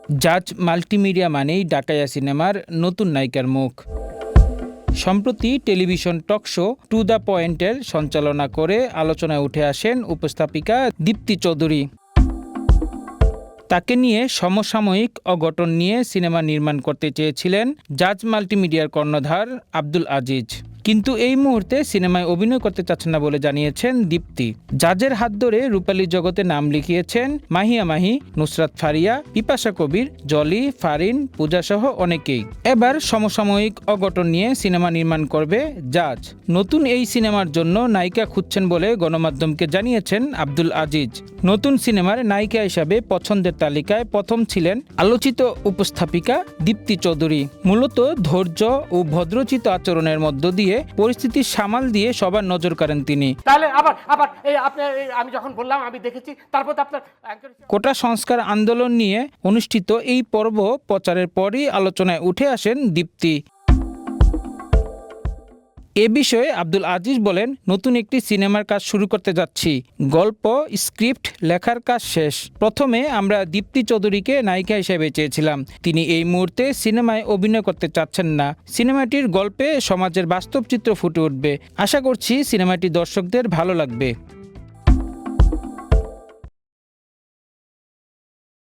জাজ মাল্টিমিডিয়া মানেই ডাকাইয়া সিনেমার নতুন নায়িকার মুখ। সম্প্রতি television talk show to the পয়েন্টের সঞ্চালনা করে আলোচনায় উঠে আসেন উপস্থাপিকা দীপ্তি চৌধুরী। তাকে নিয়ে সমসাময়িক অঘটন নিয়ে সিনেমা নির্মাণ করতে চেয়েছিলেন জাজ মাল্টিমিডিয়ার কর্ণধার আব্দুল আজিজ, কিন্তু এই মুহূর্তে সিনেমায় অভিনয় করতে চাচ্ছেন না বলে জানিয়েছেন দীপ্তি। জাজের হাত ধরে রূপালী জগতে নাম লিখিয়েছেন মাহিয়া মাহি, নুসরাত ফারিয়া, পিপাসা কবির, জলি, ফারিন, পূজা সহ অনেকেই। এবার সমসাময়িক অঘটন নিয়ে সিনেমা নির্মাণ করবে জাজ। নতুন এই সিনেমার জন্য নায়িকা খুঁজছেন বলে গণমাধ্যমকে জানিয়েছেন আব্দুল আজিজ। নতুন সিনেমার নায়িকা হিসাবে পছন্দের তালিকায় প্রথম ছিলেন আলোচিত উপস্থাপিকা দীপ্তি চৌধুরী। মূলত ধৈর্য ও ভদ্রচিত আচরণের মধ্য দিয়ে পরিস্থিতি সামাল দিয়ে সবার নজর কাড়েন তিনি। আমি যখন বললাম আমি দেখেছি, তারপর আপনার কোটা সংস্কার আন্দোলন নিয়ে অনুষ্ঠিত এই পর্ব প্রচারের পরই আলোচনায় উঠে আসেন দীপ্তি। এ বিষয়ে আব্দুল আজিজ বলেন, নতুন একটি সিনেমার কাজ শুরু করতে যাচ্ছি। গল্প স্ক্রিপ্ট লেখার কাজ শেষ। প্রথমে আমরা দীপ্তি চৌধুরীকে নায়িকা হিসেবে চেয়েছিলাম। তিনি এই মুহূর্তে সিনেমায় অভিনয় করতে চাচ্ছেন না। সিনেমাটির গল্পে সমাজের বাস্তব চিত্র ফুটে উঠবে। আশা করছি সিনেমাটি দর্শকদের ভালো লাগবে।